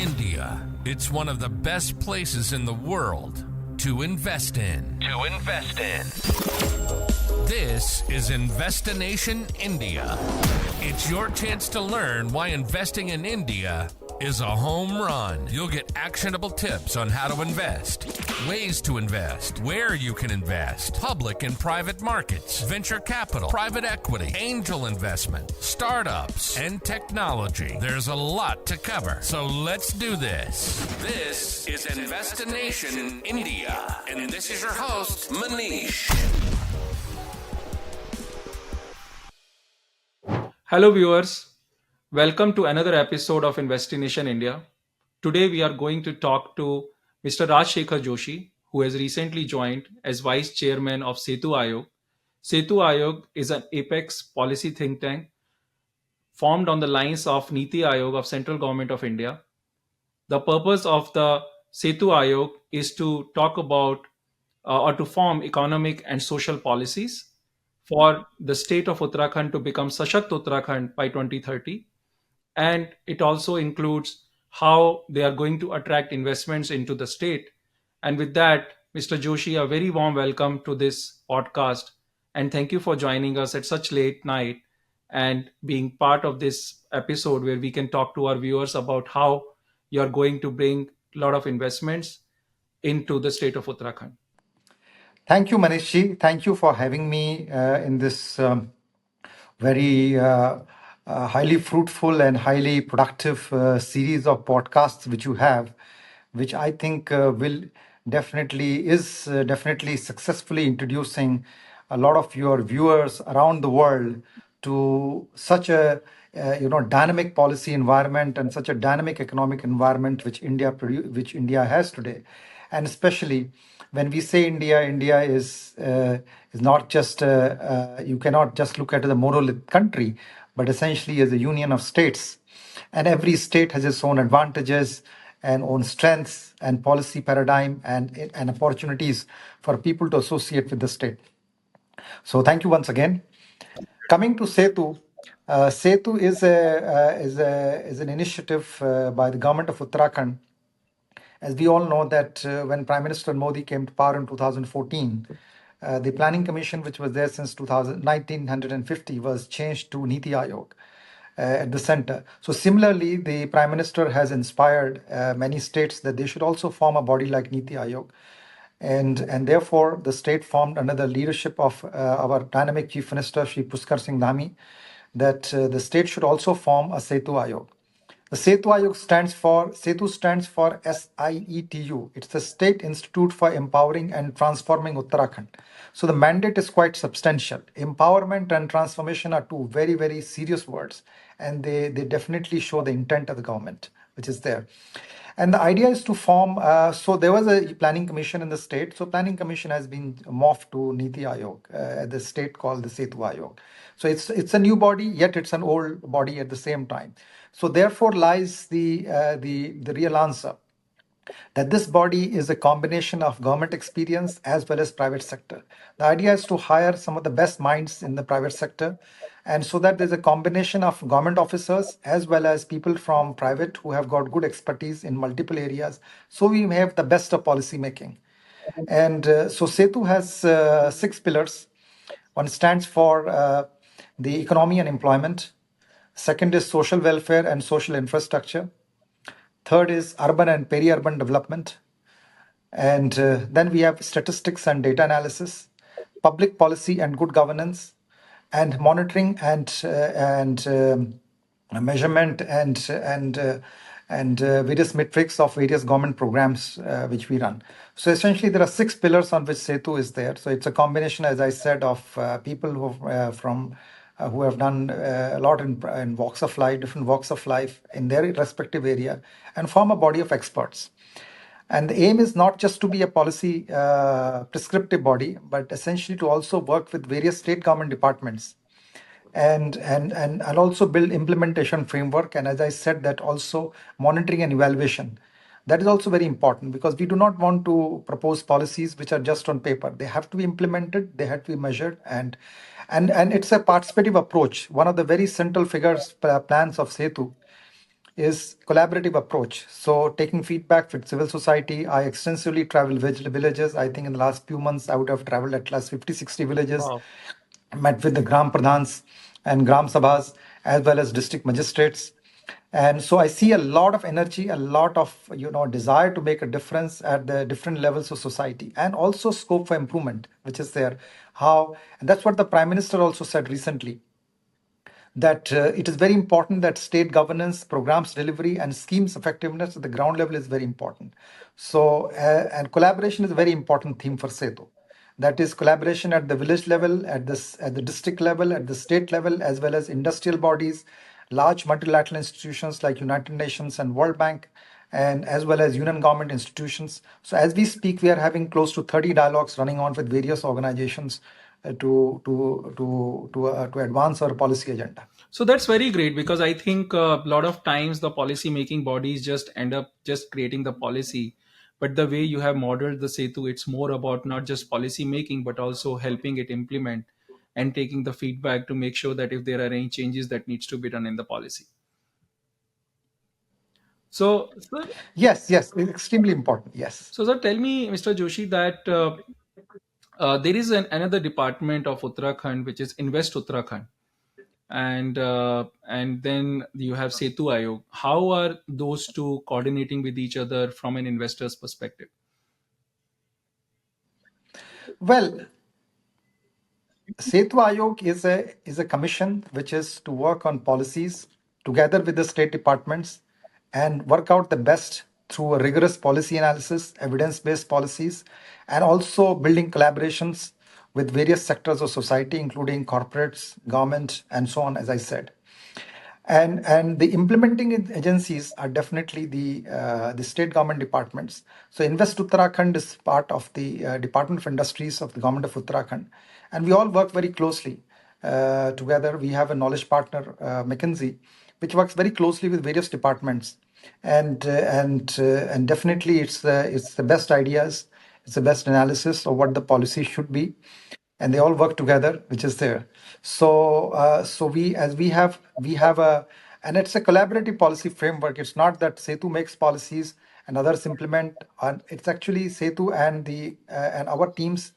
India. It's one of the best places in the world to invest in. This is Investination India. It's your chance to learn why investing in India is a home run. You'll get actionable tips on how to invest, ways to invest, where you can invest, public and private markets, venture capital, private equity, angel investment, startups, and technology. There's a lot to cover, so let's do this. This is Investination India, and this is your host, Manish. Hello viewers, welcome to another episode of Investination India. Today we are going to talk to Mr. Raj Shekhar Joshi, who has recently joined as Vice Chairman of SIETU Aayog. SIETU Aayog is an apex policy think tank formed on the lines of NITI Aayog of Central Government of India. The purpose of the SIETU Aayog is to talk about or to form economic and social policies for the state of Uttarakhand to become Sashakt Uttarakhand by 2030. And it also includes how they are going to attract investments into the state. And with that, Mr. Joshi, a very warm welcome to this podcast. And thank you for joining us at such late night and being part of this episode where we can talk to our viewers about how you're going to bring a lot of investments into the state of Uttarakhand. Thank you, Manish. Thank you for having me in this very highly fruitful and highly productive series of podcasts which you have, which I think will definitely successfully introducing a lot of your viewers around the world to such a dynamic policy environment and such a dynamic economic environment which India has today, and especially when we say India is not just you cannot just look at the monolith country, but essentially as a union of states, and every state has its own advantages and own strengths and policy paradigm and opportunities for people to associate with the state. So thank you once again. Coming to SIETU, SIETU is an initiative by the government of Uttarakhand. As we all know that when Prime Minister Modi came to power in 2014, the Planning Commission, which was there since 1950, was changed to NITI Aayog at the center. So similarly, the Prime Minister has inspired many states that they should also form a body like NITI Aayog. And therefore, the state formed under the leadership of our dynamic Chief Minister, Shri Pushkar Singh Dhami, that the state should also form a SIETU Aayog. The SIETU Aayog SIETU stands for SIETU. It's the State Institute for Empowering and Transforming Uttarakhand. So the mandate is quite substantial. Empowerment and transformation are two very, very serious words, and they definitely show the intent of the government, which is there. And the idea is to form, so there was a planning commission in the state. So planning commission has been morphed to NITI Aayog, the state called the SIETU Aayog. So it's a new body, yet it's an old body at the same time. So therefore lies the real answer, that this body is a combination of government experience as well as private sector. The idea is to hire some of the best minds in the private sector, and so that there's a combination of government officers as well as people from private who have got good expertise in multiple areas. So we have the best of policy making. And so SIETU has 6 pillars. One stands for the economy and employment. Second is social welfare and social infrastructure. Third is urban and peri-urban development. And then we have statistics and data analysis, public policy and good governance, and monitoring and measurement and various metrics of various government programs which we run. So essentially, there are 6 pillars on which SIETU is there. So it's a combination, as I said, of people who have done a lot in walks of life, different walks of life in their respective area, and form a body of experts. And the aim is not just to be a policy prescriptive body, but essentially to also work with various state government departments and also build implementation framework. And as I said, that also monitoring and evaluation. That is also very important, because we do not want to propose policies which are just on paper. They have to be implemented, they have to be measured, and it's a participative approach. One of the very central plans of SIETU is collaborative approach. So taking feedback with civil society, I extensively travel villages. I think in the last few months, I would have traveled at least 50, 60 villages, Wow. met with the Gram Pradhans and Gram Sabhas, as well as district magistrates. And so I see a lot of energy, a lot of desire to make a difference at the different levels of society, and also scope for improvement, which is there. How, and that's what the Prime Minister also said recently, that it is very important that state governance, programs delivery, and schemes effectiveness at the ground level is very important. So, and collaboration is a very important theme for SETU. That is collaboration at the village level, at the district level, at the state level, as well as industrial bodies, large multilateral institutions like United Nations and World Bank, and as well as union government institutions. So as we speak, we are having close to 30 dialogues running on with various organizations to advance our policy agenda. So that's very great, because I think a lot of times the policy making bodies just end up just creating the policy. But the way you have modeled the Setu, it's more about not just policy making, but also helping it implement and taking the feedback to make sure that if there are any changes that needs to be done in the policy. So, sir, Yes, yes, it's extremely important. Yes. so sir, tell me, Mr. Joshi, that there is another department of Uttarakhand which is Invest Uttarakhand, and then you have Setu Aayog. How are those two coordinating with each other from an investor's perspective? Well, SETU Aayog is a commission which is to work on policies together with the state departments and work out the best through a rigorous policy analysis, evidence-based policies, and also building collaborations with various sectors of society, including corporates, government, and so on, as I said. And the implementing agencies are definitely the state government departments. So Invest Uttarakhand is part of the Department of Industries of the government of Uttarakhand, and we all work very closely together. We have a knowledge partner, McKinsey, which works very closely with various departments, and definitely it's the best ideas, it's the best analysis of what the policy should be, and they all work together, which is there. So we have a, and it's a collaborative policy framework. It's not that Setu makes policies and others implement. And it's actually Setu and the and our teams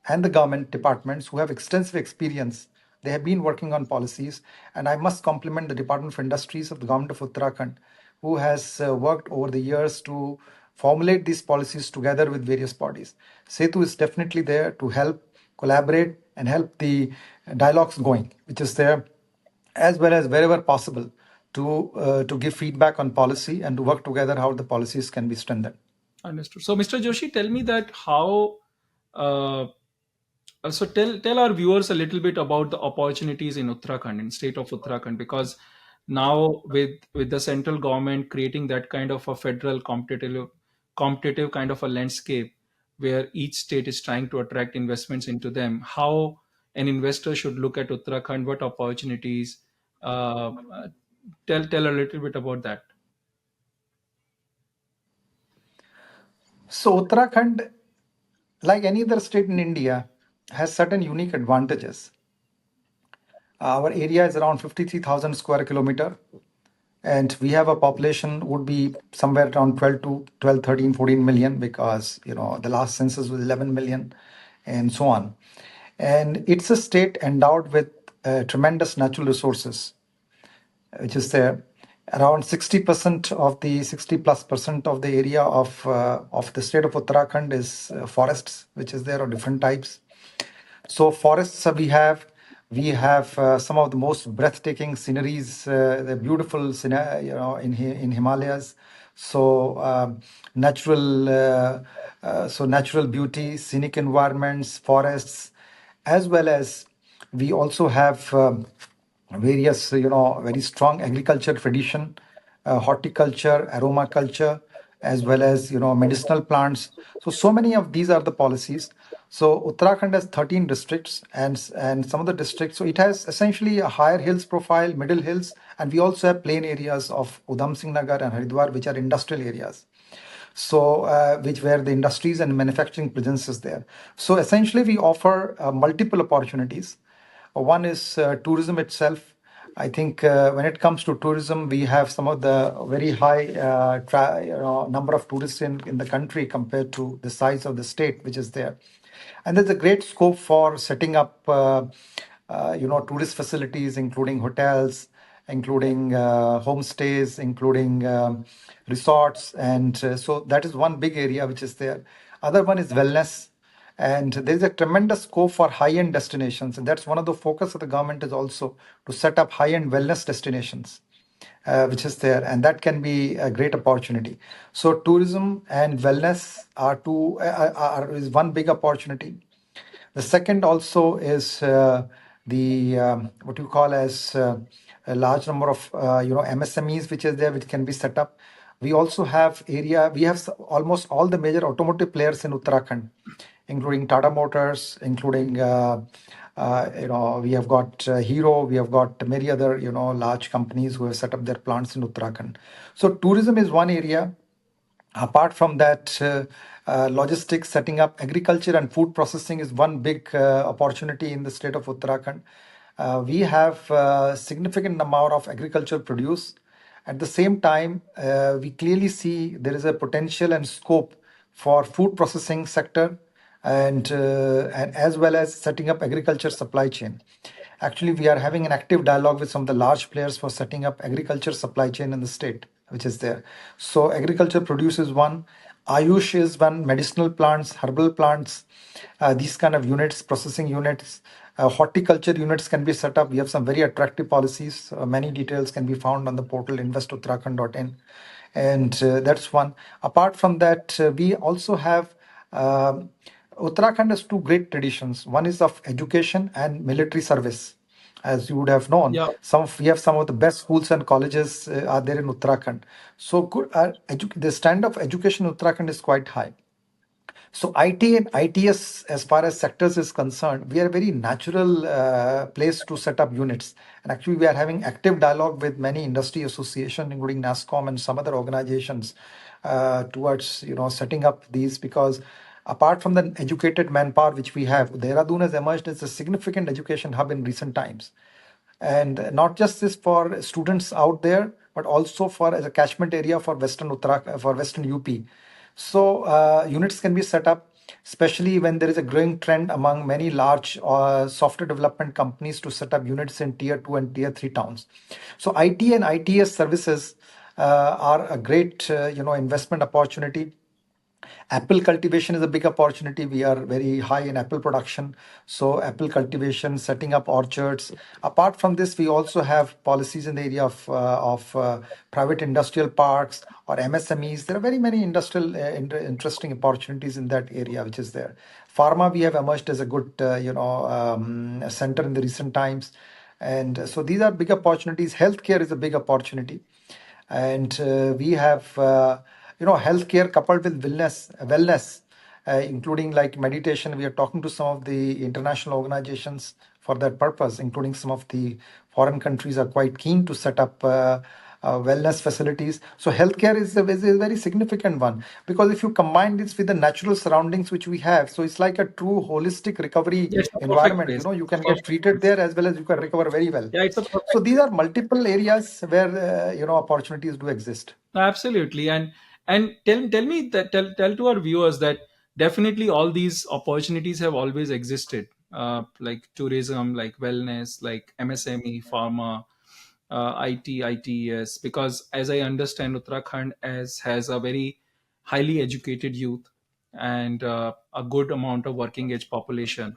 and the government departments who have extensive experience. They have been working on policies, and I must compliment the Department of Industries of the government of Uttarakhand, who has worked over the years to formulate these policies together with various bodies. Setu is definitely there to help collaborate and help the dialogues going, which is there, as well as wherever possible to give feedback on policy and to work together how the policies can be strengthened. Understood. So, Mr. Joshi, tell me that how. Uh, so tell our viewers a little bit about the opportunities in Uttarakhand, in state of Uttarakhand, because now with the central government creating that kind of a federal competitive kind of a landscape where each state is trying to attract investments into them, how an investor should look at Uttarakhand, what opportunities. Tell a little bit about that. So Uttarakhand, like any other state in India, has certain unique advantages. Our area is around 53,000 square kilometer, and we have a population would be somewhere around 12 to 12, 13, 14 million, because the last census was 11 million, and so on. And it's a state endowed with tremendous natural resources, which is there. Around 60% of the 60 plus percent of the area of the state of Uttarakhand is forests, which is there of different types. So forests we have some of the most breathtaking sceneries, the beautiful in Himalayas. So natural beauty, scenic environments, forests, as well as we also have various very strong agriculture tradition, horticulture, aroma culture, as well as medicinal plants. So many of these are the policies. So Uttarakhand has 13 districts, and some of the districts, so it has essentially a higher hills profile, middle hills, and we also have plain areas of Udham Singh Nagar and Haridwar, which are industrial areas. So which where the industries and manufacturing presence is there. So essentially we offer multiple opportunities. One is tourism itself. I think when it comes to tourism, we have some of the very high number of tourists in the country compared to the size of the state, which is there. And there's a great scope for setting up, tourist facilities, including hotels, including homestays, including resorts. And so that is one big area which is there. Other one is wellness. And there is a tremendous scope for high-end destinations. And that's one of the focus of the government is also to set up high-end wellness destinations, which is there. And that can be a great opportunity. So tourism and wellness is one big opportunity. The second also is the what you call as a large number of MSMEs which is there, which can be set up. We also have area. We have almost all the major automotive players in Uttarakhand, including Tata Motors, including we have got Hero, we have got many other large companies who have set up their plants in Uttarakhand. So tourism is one area. Apart from that, logistics, setting up agriculture and food processing is one big opportunity in the state of Uttarakhand. We have significant amount of agricultural produce. At the same time, we clearly see there is a potential and scope for food processing sector and as well as setting up agriculture supply chain. Actually, we are having an active dialogue with some of the large players for setting up agriculture supply chain in the state, which is there. So agriculture produce is one, Ayush is one, medicinal plants, herbal plants, these kind of units, processing units, horticulture units can be set up. We have some very attractive policies. Many details can be found on the portal investuttarakhand.in. And that's one. Apart from that, we also have Uttarakhand has two great traditions. One is of education and military service. As you would have known, Yeah. we have some of the best schools and colleges are there in Uttarakhand. So good, the standard of education in Uttarakhand is quite high. So IT and ITS, as far as sectors is concerned, we are a very natural place to set up units. And actually, we are having active dialogue with many industry associations, including NASCOM and some other organizations, towards setting up these, because apart from the educated manpower which we have, Dehradun has emerged as a significant education hub in recent times. And not just this for students out there, but also for as a catchment area for Western Uttarakhand, for Western UP. So units can be set up, especially when there is a growing trend among many large software development companies to set up units in tier 2 and tier 3 towns. So IT and ITS services are a great investment opportunity. Apple cultivation is a big opportunity. We are very high in apple production. So apple cultivation, setting up orchards. Apart from this, we also have policies in the area of private industrial parks or MSMEs. There are very many industrial interesting opportunities in that area, which is there. Pharma, we have emerged as a good center in the recent times. And so these are big opportunities. Healthcare is a big opportunity. And we have healthcare coupled with wellness, including like meditation. We are talking to some of the international organizations for that purpose, including some of the foreign countries are quite keen to set up wellness facilities. So healthcare is a very significant one, because if you combine this with the natural surroundings which we have, so it's like a true holistic recovery Yeah, it's a perfect environment. place. You can get treated there as well as you can recover very well. Yeah, it's a perfect. So these are multiple areas where opportunities do exist. Absolutely. And tell me that tell to our viewers that definitely all these opportunities have always existed, like tourism, like wellness, like MSME, pharma, IT, ITES. Because as I understand, Uttarakhand has a very highly educated youth and a good amount of working age population.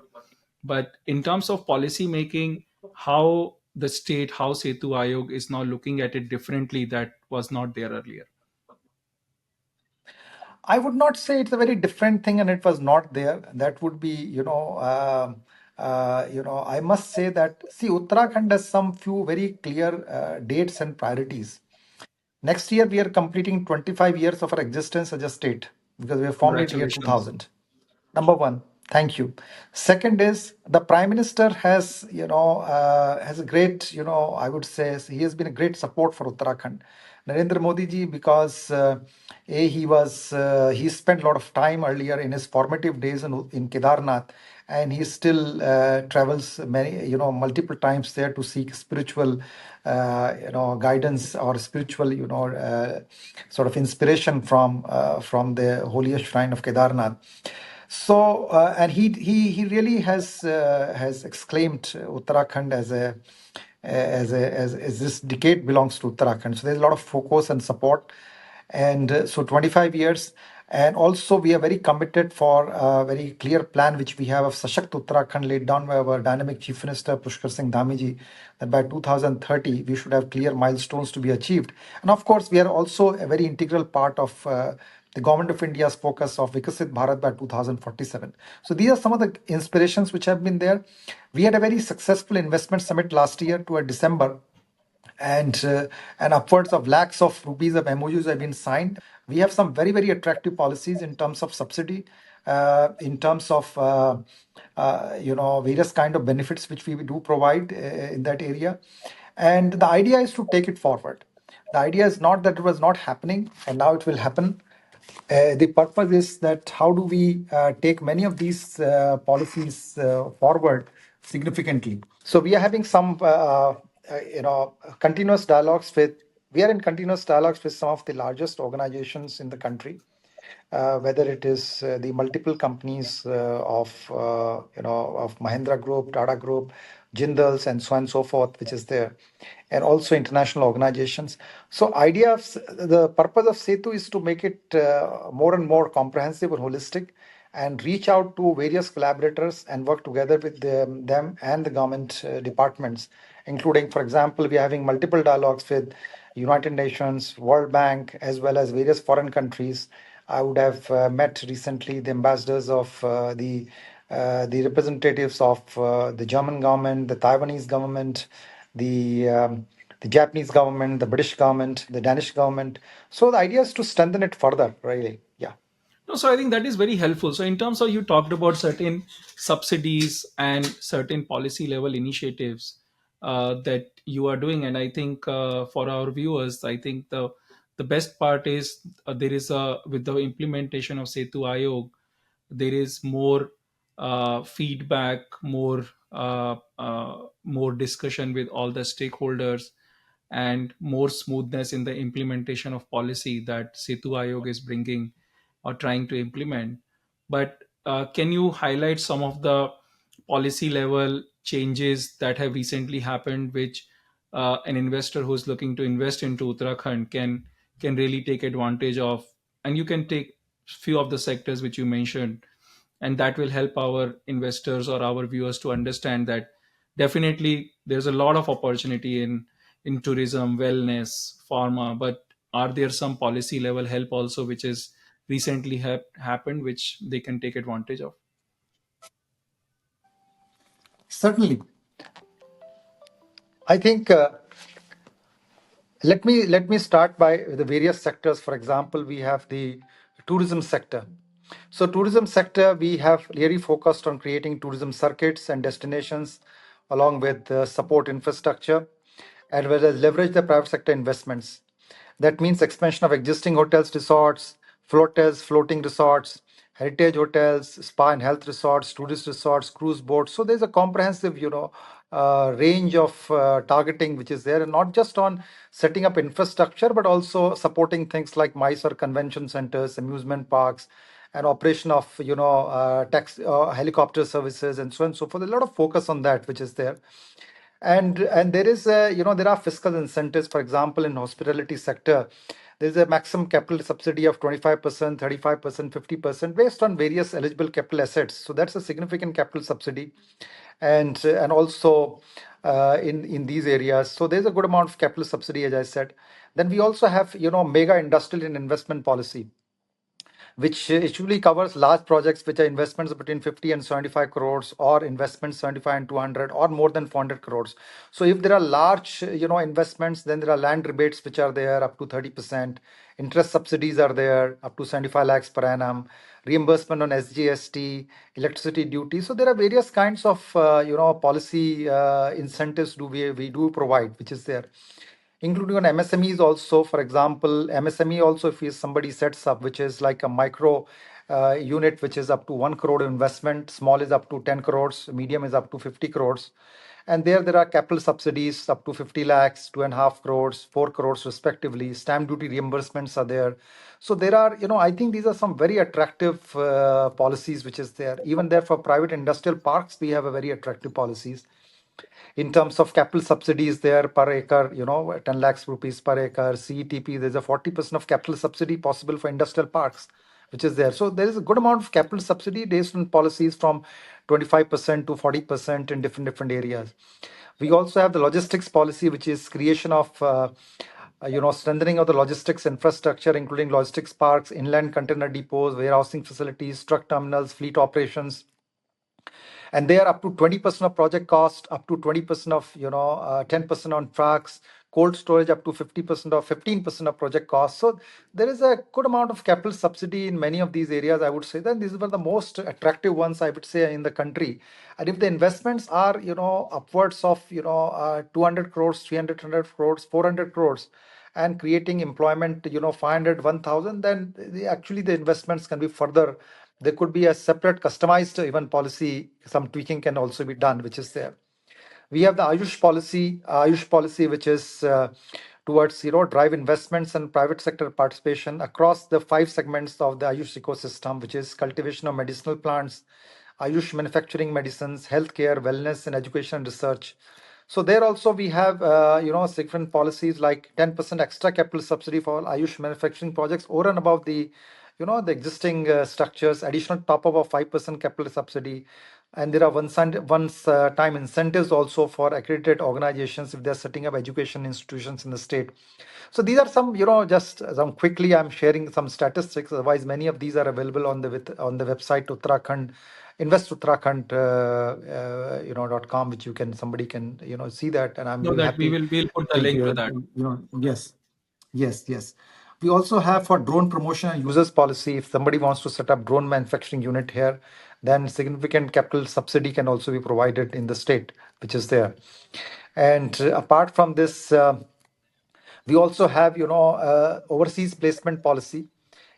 But in terms of policy making, how the state, how Setu Ayog is now looking at it differently, that was not there earlier. I would not say it's a very different thing and it was not there. That would be, I must say that, see, Uttarakhand has some few very clear dates and priorities. Next year, we are completing 25 years of our existence as a state because we were formed in year Congratulations. 2000. Number one, thank you. Second is the Prime Minister has, has a great, I would say he has been a great support for Uttarakhand. Narendra Modi ji, because he spent a lot of time earlier in his formative days in Kedarnath, and he still travels multiple times there to seek spiritual guidance or spiritual sort of inspiration from the holiest shrine of Kedarnath. So and he really has exclaimed Uttarakhand as this decade belongs to Uttarakhand. So there's a lot of focus and support, and so 25 years. And also, we are very committed for a very clear plan which we have of Sashakt Uttarakhand laid down by our dynamic Chief Minister Pushkar Singh Dhamiji, that by 2030 we should have clear milestones to be achieved. And of course, we are also a very integral part of the Government of India's focus of Vikasit Bharat by 2047. So these are some of the inspirations which have been there. We had a very successful investment summit last year toward December, and upwards of lakhs of rupees of MOUs have been signed. We have some very, very attractive policies in terms of subsidy, in terms of various kind of benefits which we do provide in that area. And the idea is to take it forward. The idea is not that it was not happening and now it will happen. The purpose is that how do we take many of these policies forward significantly. So we are having some, continuous dialogues with. We are in continuous dialogues with some of the largest organizations in the country, whether it is the multiple companies of Mahindra Group, Tata Group, Jindals, and so on and so forth, which is there, and also international organizations. So, the purpose of SETU is to make it more and more comprehensive and holistic, and reach out to various collaborators and work together with them and the government departments, including, for example, we are having multiple dialogues with United Nations, World Bank, as well as various foreign countries. I would have met recently the ambassadors of the representatives of the German government, the Taiwanese government, the Japanese government, the British government, the Danish government. So the idea is to strengthen it further, really. Yeah. No, so I think that is very helpful. So in terms of, you talked about certain subsidies and certain policy level initiatives that you are doing, and I think for our viewers, I think the best part is there is a, with the implementation of Setu Ayog, there is more feedback, more discussion with all the stakeholders, and more smoothness in the implementation of policy that Setu Ayog is bringing or trying to implement. But can you highlight some of the policy level changes that have recently happened, which an investor who's looking to invest into Uttarakhand can really take advantage of? And you can take few of the sectors which you mentioned, and that will help our investors or our viewers to understand that definitely there's a lot of opportunity in tourism, wellness, pharma, but are there some policy level help also which is recently happened which they can take advantage of? Certainly. I think let me start by the various sectors. For example, we have the tourism sector. So tourism sector, we have really focused on creating tourism circuits and destinations along with support infrastructure, as well as leverage the private sector investments. That means expansion of existing hotels, resorts, floaters, floating resorts, heritage hotels, spa and health resorts, tourist resorts, cruise boats. So there's a comprehensive, range of targeting which is there, and not just on setting up infrastructure, but also supporting things like MICE or convention centers, amusement parks, and operation of tax helicopter services, and so on and so forth. A lot of focus on that which is there. And there is there are fiscal incentives. For example, in hospitality sector, there's a maximum capital subsidy of 25%, 35%, 50% based on various eligible capital assets. So that's a significant capital subsidy, and also in these areas. So there's a good amount of capital subsidy, as I said. Then we also have mega industrial and investment policy, which usually covers large projects which are investments between 50 and 75 crores, or investments 75 and 200, or more than 400 crores. So if there are large investments, then there are land rebates which are there up to 30%. Interest subsidies are there up to 75 lakhs per annum. Reimbursement on SGST, electricity duty. So there are various kinds of policy incentives we do provide, which is there, including on MSMEs also. For example, MSME also, if somebody sets up, which is like a micro unit which is up to 1 crore investment, small is up to 10 crores, medium is up to 50 crores. And there are capital subsidies up to 50 lakhs, 2.5 crores, 4 crores respectively. Stamp duty reimbursements are there. So there are, I think these are some very attractive policies which is there. Even there for private industrial parks, we have a very attractive policies. In terms of capital subsidies there per acre, 10 lakhs rupees per acre. CETP, there's a 40% of capital subsidy possible for industrial parks, which is there. So there is a good amount of capital subsidy based on policies from 25% to 40% in different areas. We also have the logistics policy, which is creation of strengthening of the logistics infrastructure, including logistics parks, inland container depots, warehousing facilities, truck terminals, fleet operations. And they are up to 20% of project cost, up to 20% of 10% on trucks, cold storage up to 50% or 15% of project cost. So there is a good amount of capital subsidy in many of these areas. I would say that these were the most attractive ones, I would say, in the country. And if the investments are upwards of 200 crores, 300 crores, 400 crores, and creating employment 500, 1000, then actually the investments can be further. There could be a separate customized even policy. Some tweaking can also be done, which is there. We have the Ayush policy, which is towards drive investments and private sector participation across the 5 segments of the Ayush ecosystem, which is cultivation of medicinal plants, Ayush manufacturing medicines, healthcare, wellness, and education and research. So there also we have different policies like 10% extra capital subsidy for Ayush manufacturing projects over and above the the existing structures, additional top up of 5% capital subsidy. And there are time incentives also for accredited organizations if they're setting up education institutions in the state. So these are some, just some quickly I'm sharing some statistics. Otherwise, many of these are available on the website Uttarakhand, Invest Uttarakhand, .com, which somebody can, see that. And I'm No, very that happy we'll put the to link to hear, that. yes. Yes, yes. We also have for drone promotion and users policy. If somebody wants to set up drone manufacturing unit here, then significant capital subsidy can also be provided in the state, which is there. And apart from this, we also have, overseas placement policy.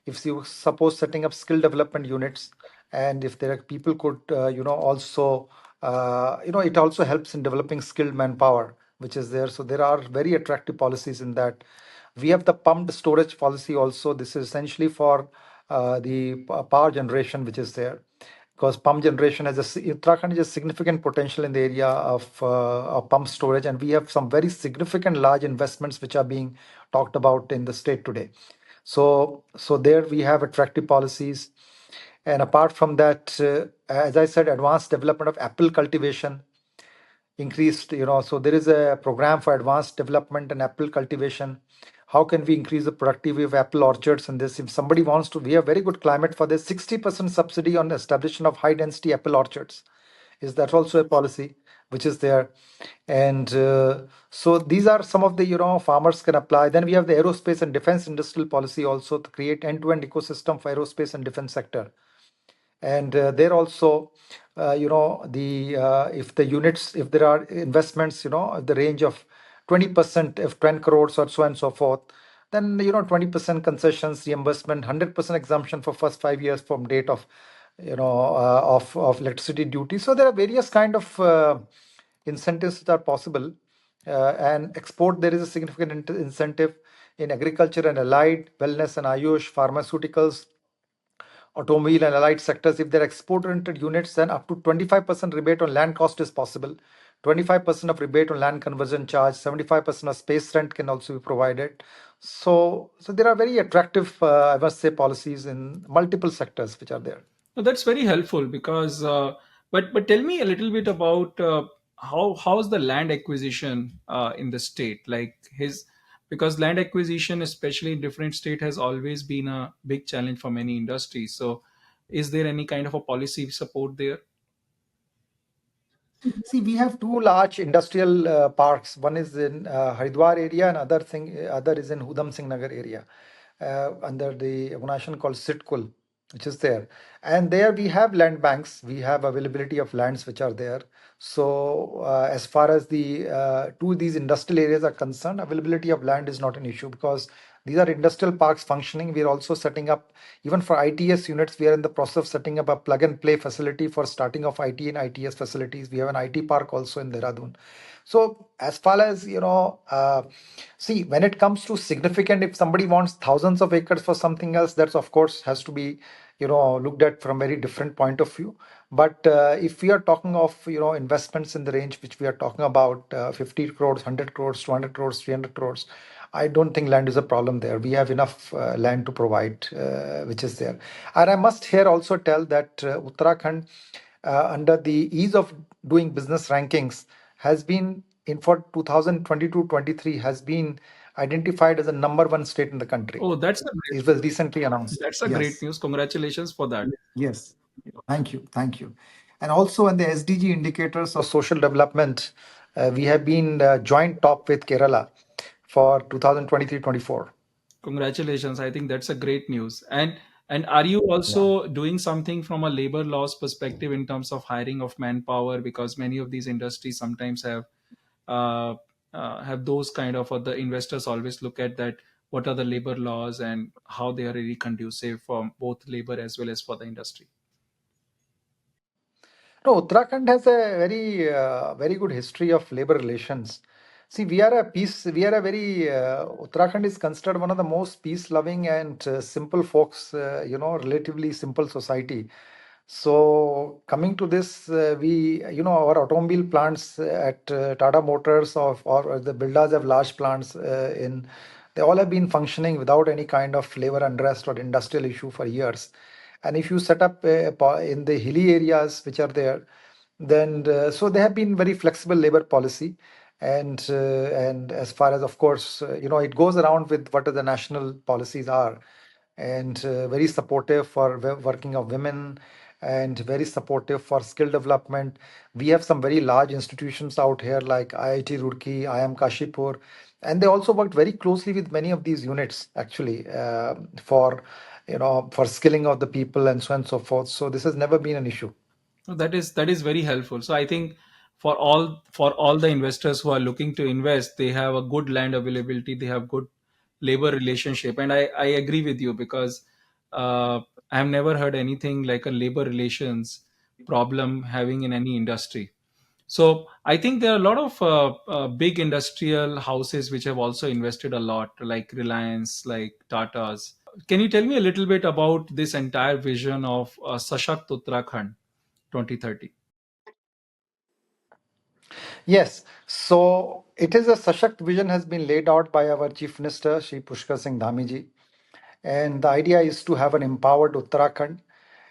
If you suppose setting up skill development units, and if there are people could, also, it also helps in developing skilled manpower, which is there. So there are very attractive policies in that. We have the pumped storage policy also. This is essentially for the power generation, which is there. Because pump generation Uttarakhand has a significant potential in the area of pump storage, and we have some very significant large investments which are being talked about in the state today. So there we have attractive policies. And apart from that, as I said, advanced development of apple cultivation, increased, so there is a program for advanced development and apple cultivation. How can we increase the productivity of apple orchards in this? If somebody wants to, we have very good climate for this. 60% subsidy on establishment of high density apple orchards. Is that also a policy which is there? And so these are some of the, farmers can apply. Then we have the aerospace and defense industrial policy also to create end-to-end ecosystem for aerospace and defense sector. And there also, if the units, if there are investments, the range of 20%, if 10 crores or so and so forth, then 20% concessions, reimbursement, 100% exemption for first 5 years from date of of electricity duty. So there are various kind of incentives that are possible. And export, there is a significant incentive in agriculture and allied, wellness and Ayush, pharmaceuticals, automobile and allied sectors. If they're export-oriented units, then up to 25% rebate on land cost is possible. 25% of rebate on land conversion charge, 75% of space rent can also be provided. So there are very attractive, I must say, policies in multiple sectors which are there. No, that's very helpful because, but tell me a little bit about how's the land acquisition in the state, like his, because land acquisition, especially in different state, has always been a big challenge for many industries. So, is there any kind of a policy support there? See, we have 2 large industrial parks. One is in Haridwar area, and other is in Udham Singh Nagar area, under the organization called SITCUL. which is there. And there we have land banks, we have availability of lands which are there. So as far as the these industrial areas are concerned, availability of land is not an issue, because these are industrial parks functioning. We are also setting up, even for ITS units, we are in the process of setting up a plug and play facility for starting of IT and ITS facilities. We have an IT park also in Dehradun. So as far as see, when it comes to significant, if somebody wants thousands of acres for something else, that's of course has to be looked at from very different point of view. But if we are talking of investments in the range which we are talking about, 50 crores, 100 crores, 200 crores, 300 crores, I don't think land is a problem there. We have enough land to provide, which is there. And I must here also tell that Uttarakhand, under the ease of doing business rankings, has been in for 2022-23 has been identified as a number one state in the country. Oh, It was recently announced. that's a great Yes. news. Congratulations for that. Yes. Thank you. Thank you. And also in the SDG indicators of social development, we have been joint top with Kerala for 2023-24. Congratulations. I think that's a great news. And are you Yeah. also doing something from a labor laws perspective in terms of hiring of manpower? Because many of these industries sometimes uh, have those kind of, or the investors always look at that, what are the labor laws and how they are really conducive for both labor as well as for the industry. No, Uttarakhand has a very good history of labor relations. See, we are a very, Uttarakhand is considered one of the most peace-loving and simple folks, relatively simple society. So coming to this, our automobile plants at Tata Motors or the builders have large plants they all have been functioning without any kind of labor unrest or industrial issue for years. And if you set up in the hilly areas which are there, then so they have been very flexible labor policy. And as far as, of course, it goes around with what the national policies are, and very supportive for working of women, and very supportive for skill development. We have some very large institutions out here like IIT Roorkee, IIM Kashipur, and they also worked very closely with many of these units actually, for skilling of the people and so on and so forth. So this has never been an issue. No, that is very helpful. So I think for all the investors who are looking to invest, they have a good land availability, they have good labor relationship, and I agree with you because I have never heard anything like a labor relations problem having in any industry. So I think there are a lot of big industrial houses which have also invested a lot, like Reliance, like Tata's. Can you tell me a little bit about this entire vision of Sashakt Uttarakhand 2030? Yes, so it is a Sashakt vision has been laid out by our Chief Minister, Shri Pushkar Singh Dhami ji. And the idea is to have an empowered Uttarakhand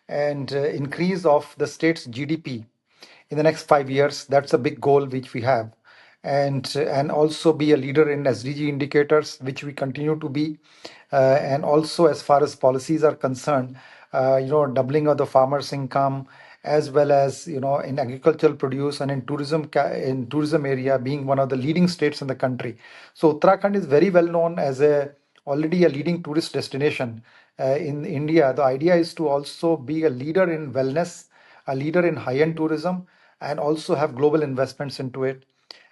and increase of the state's GDP in the next 5 years. That's a big goal which we have. And also be a leader in SDG indicators, which we continue to be. And also, as far as policies are concerned, doubling of the farmers' income, as well as in agricultural produce and in in tourism area, being one of the leading states in the country. So Uttarakhand is very well known as a already a leading tourist destination in India. The idea is to also be a leader in wellness, a leader in high-end tourism, and also have global investments into it.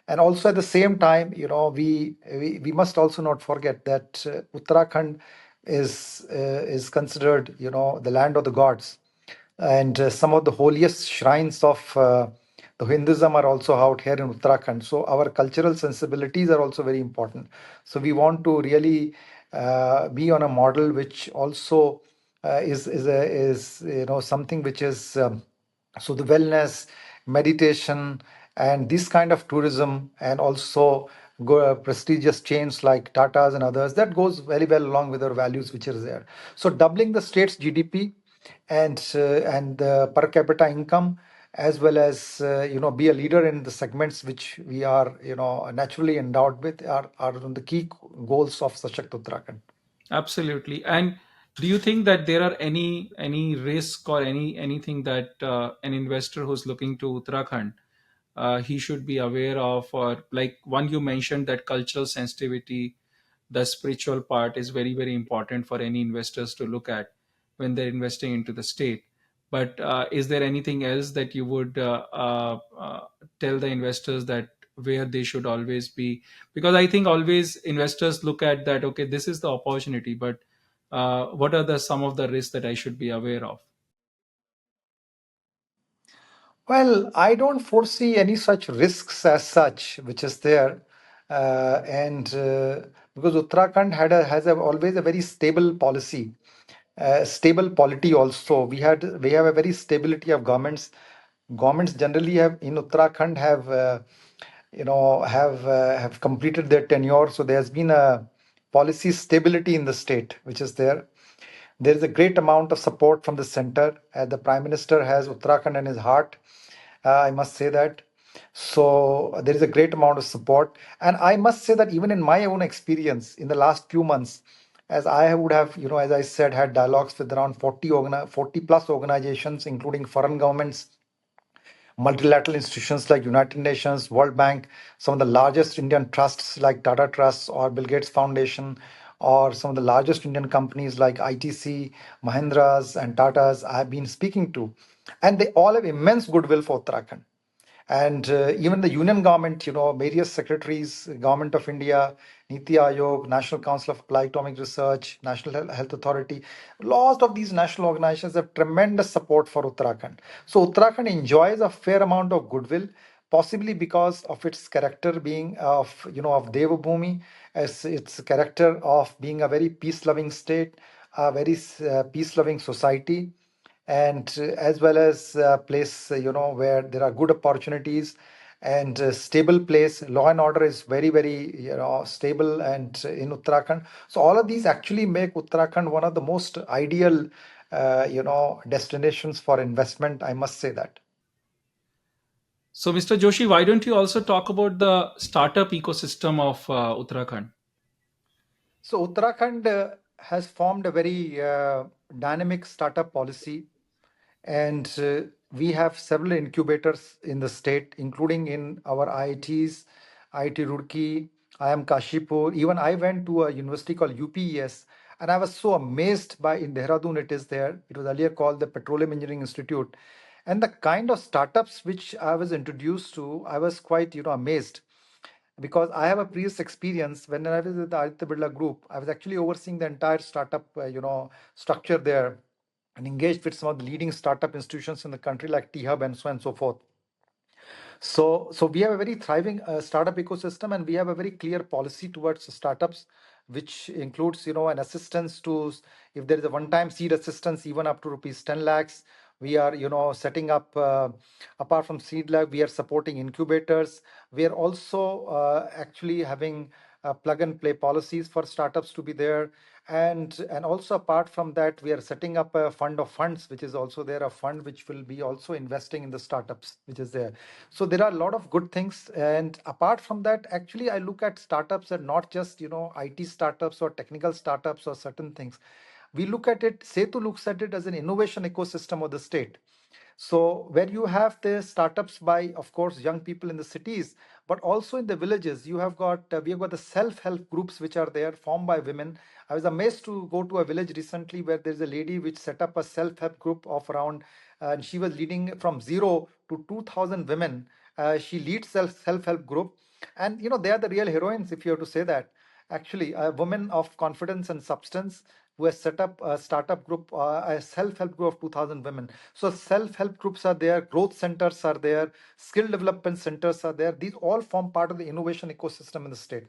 And also at the same time, we must also not forget that Uttarakhand is considered, the land of the gods, and some of the holiest shrines of the Hinduism are also out here in Uttarakhand. So our cultural sensibilities are also very important. So we want to really be on a model which also is something which is so the wellness, meditation, and this kind of tourism, and also prestigious chains like Tata's and others, that goes very well along with our values which is there. So doubling the state's GDP and the per capita income, as well as be a leader in the segments which we are naturally endowed with, are the key goals of Sashakt Uttarakhand. Absolutely. And do you think that there are any risk or anything that an investor who's looking to Uttarakhand he should be aware of, or like one you mentioned that cultural sensitivity, the spiritual part is very important for any investors to look at when they're investing into the state. But is there anything else that you would tell the investors that where they should always be? Because I think always investors look at that, okay, this is the opportunity, but what are the some of the risks that I should be aware of? Well, I don't foresee any such risks as such, which is there, and because Uttarakhand always a very stable policy, stable polity. Also, we have a very stability of governments. Governments generally have in Uttarakhand have completed their tenure, so there's been a policy stability in the state, which is there. There is a great amount of support from the center. The Prime Minister has Uttarakhand in his heart. I must say that. So there is a great amount of support. And I must say that even in my own experience in the last few months, as I would have, as I said, had dialogues with around 40 plus organizations, including foreign governments, multilateral institutions like United Nations, World Bank, some of the largest Indian trusts like Tata Trusts or Bill Gates Foundation, or some of the largest Indian companies like ITC, Mahindras, and Tatas I have been speaking to. And they all have immense goodwill for Uttarakhand. And even the union government, various secretaries, Government of India, NITI Aayog, National Council of Applied Atomic Research, National Health Authority, lots of these national organizations have tremendous support for Uttarakhand. So Uttarakhand enjoys a fair amount of goodwill, possibly because of its character being of Dev Bhoomi, as its character of being a very peace-loving state, a very peace-loving society, and as well as a place where there are good opportunities and stable place. Law and order is very, very stable and in Uttarakhand. So all of these actually make Uttarakhand one of the most ideal destinations for investment, I must say that. So, Mr. Joshi, why don't you also talk about the startup ecosystem of Uttarakhand? So Uttarakhand has formed a very dynamic startup policy, and we have several incubators in the state, including in our IITs, IIT Roorkee, IIM Kashipur. Even I went to a university called UPES, and I was so amazed by in Dehradun it is there. It was earlier called the Petroleum Engineering Institute, and the kind of startups which I was introduced to, I was quite amazed, because I have a previous experience when I was with the Aditya Birla Group. I was actually overseeing the entire startup, structure there, and engaged with some of the leading startup institutions in the country like T-Hub and so on and so forth. So we have a very thriving startup ecosystem, and we have a very clear policy towards startups, which includes, an assistance to, if there is a one-time seed assistance, even up to rupees 10 lakhs. We are, setting up, apart from seed lab, we are supporting incubators. We are also actually having plug and play policies for startups to be there. And also apart from that, we are setting up a fund of funds, which is also there, a fund which will be also investing in the startups, which is there. So there are a lot of good things. And apart from that, actually, I look at startups and not just, IT startups or technical startups or certain things. We look at it, SETU looks at it as an innovation ecosystem of the state. So where you have the startups by, of course, young people in the cities, but also in the villages, we have got the self-help groups which are there, formed by women. I was amazed to go to a village recently where there's a lady which set up a self-help group of around, and she was leading from 0 to 2,000 women. She leads self-help group, and they are the real heroines, if you have to say that. Actually, a woman of confidence and substance who has set up a startup group, a self-help group of 2,000 women. So self-help groups are there, growth centers are there, skill development centers are there. These all form part of the innovation ecosystem in the state.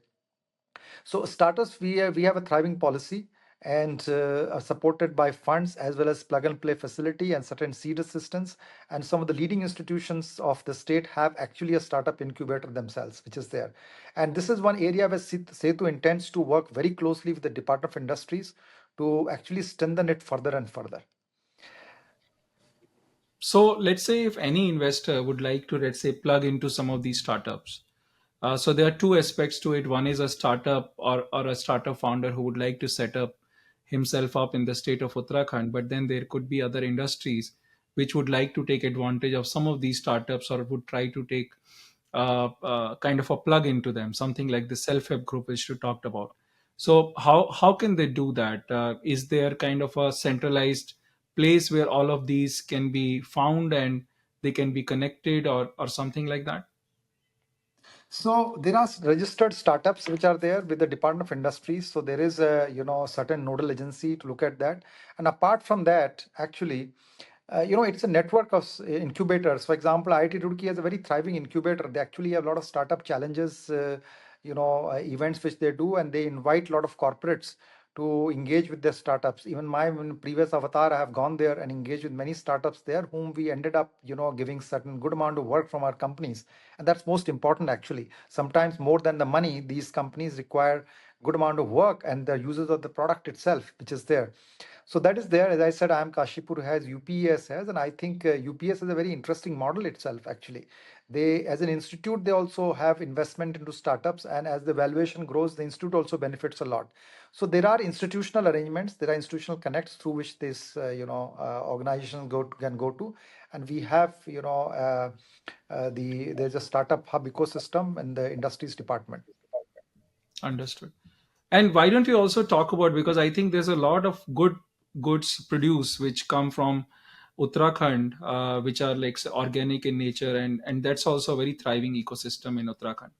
So startups, we have a thriving policy, and are supported by funds as well as plug and play facility and certain seed assistance. And some of the leading institutions of the state have actually a startup incubator themselves, which is there. And this is one area where SETU intends to work very closely with the Department of Industries to actually strengthen it further and further. So let's say if any investor would like to, let's say, plug into some of these startups. So there are two aspects to it. One is a startup or a startup founder who would like to set up himself up in the state of Uttarakhand, but then there could be other industries which would like to take advantage of some of these startups or would try to take kind of a plug into them, something like the self-help group which you talked about. So how can they do that? Is there kind of a centralized place where all of these can be found and they can be connected, or something like that? So there are registered startups which are there with the Department of Industries. So there is a certain nodal agency to look at that. And apart from that, actually, it's a network of incubators. For example, IIT Roorkee has a very thriving incubator. They actually have a lot of startup challenges, events which they do, and they invite a lot of corporates to engage with their startups. Even my previous avatar, I have gone there and engaged with many startups there, whom we ended up, giving certain good amount of work from our companies, and that's most important actually. Sometimes more than the money, these companies require good amount of work and the users of the product itself, which is there. So that is there. As I said, I am Kashipur has, UPS has, and I think UPS is a very interesting model itself. Actually, they as an institute they also have investment into startups, and as the valuation grows, the institute also benefits a lot. So there are institutional arrangements, there are institutional connects through which this organization can go to, and we have there's a startup hub ecosystem in the industries department. Understood. And why don't we also talk about, because I think there's a lot of good goods produced which come from Uttarakhand, which are like say, organic in nature, and that's also a very thriving ecosystem in Uttarakhand.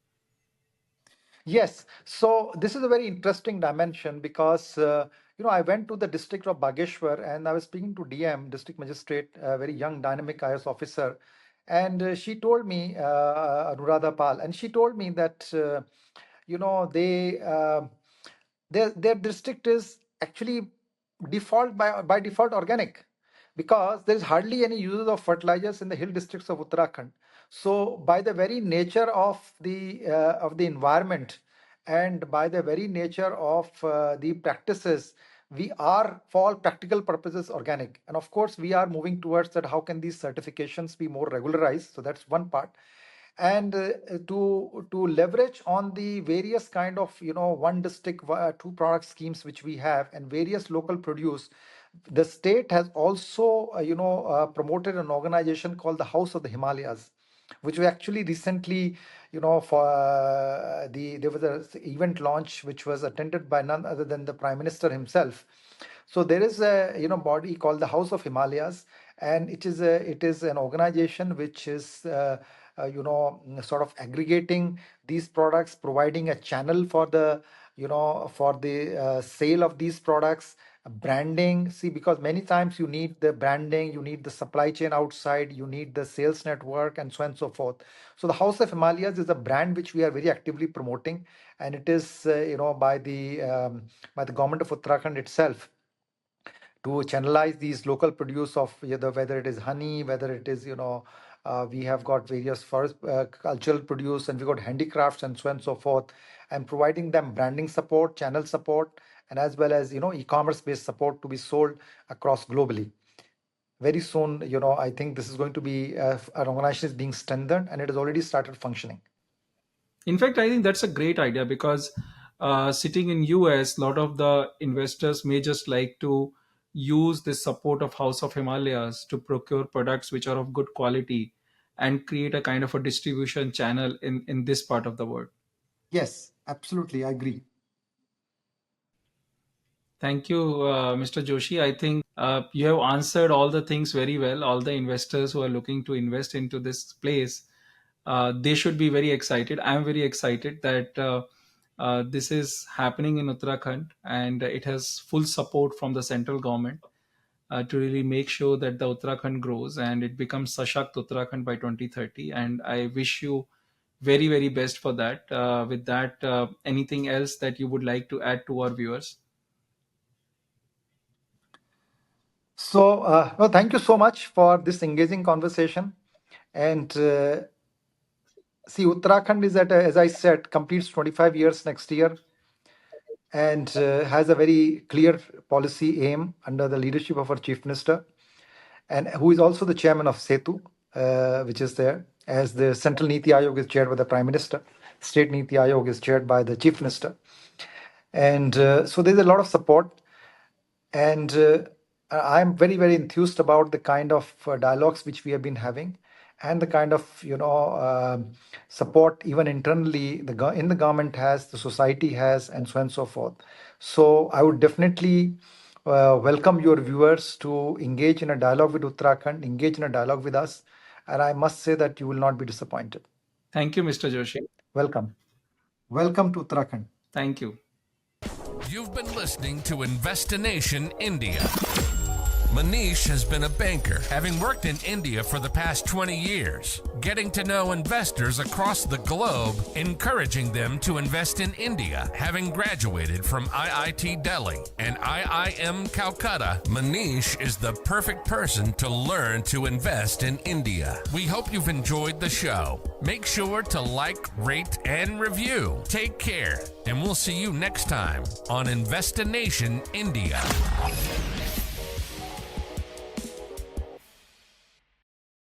Yes, so this is a very interesting dimension because I went to the district of Bageshwar and I was speaking to DM, district magistrate, a very young, dynamic IS officer, and she told me, Anuradha Pal, and she told me that their district is actually default by default organic because there is hardly any use of fertilizers in the hill districts of Uttarakhand. So by the very nature of the environment and by the very nature of the practices, we are for all practical purposes organic. And of course we are moving towards that, how can these certifications be more regularized? So that's one part. And to leverage on the various kind of one district two product schemes which we have and various local produce, the state has also promoted an organization called the House of the Himalayas, which we actually recently, for there was a event launch which was attended by none other than the Prime Minister himself. So there is a body called the House of Himalayas, and it is an organization which is sort of aggregating these products, providing a channel for the sale of these products, branding. See, because many times you need the branding, you need the supply chain outside, you need the sales network, and so on and so forth. So the House of Himalayas is a brand which we are very actively promoting, and it is by the government of Uttarakhand itself to channelize these local produce of whether it is honey, whether it is we have got various forest cultural produce, and we got handicrafts and so on and so forth, and providing them branding support, channel support, and as well as e-commerce based support to be sold across globally. Very soon, I think this is going to be our organization is being strengthened, and it has already started functioning. In fact, I think that's a great idea because sitting in US, a lot of the investors may just like to use the support of House of Himalayas to procure products which are of good quality and create a kind of a distribution channel in this part of the world. Yes, absolutely, I agree. Thank you, Mr. Joshi. I think you have answered all the things very well. All the investors who are looking to invest into this place, they should be very excited. I'm very excited that this is happening in Uttarakhand, and it has full support from the central government to really make sure that the Uttarakhand grows and it becomes Sashakt Uttarakhand by 2030. And I wish you very, very best for that. With that, anything else that you would like to add to our viewers? So, no, thank you so much for this engaging conversation. And see, Uttarakhand is as I said, completes 25 years next year, and has a very clear policy aim under the leadership of our Chief Minister, and who is also the chairman of SIETU, which is there, as the Central NITI Aayog is chaired by the Prime Minister, State NITI Aayog is chaired by the Chief Minister. And so there's a lot of support. And I'm very, very enthused about the kind of dialogues which we have been having, and the kind of support even internally in the government has, the society has, and so on and so forth. So I would definitely welcome your viewers to engage in a dialogue with Uttarakhand, engage in a dialogue with us. And I must say that you will not be disappointed. Thank you, Mr. Joshi. Welcome. Welcome to Uttarakhand. Thank you. You've been listening to Investination India. Manish has been a banker, having worked in India for the past 20 years, getting to know investors across the globe, encouraging them to invest in India. Having graduated from IIT Delhi and IIM Calcutta, Manish is the perfect person to learn to invest in India. We hope you've enjoyed the show. Make sure to like, rate, and review. Take care, and we'll see you next time on Investination India.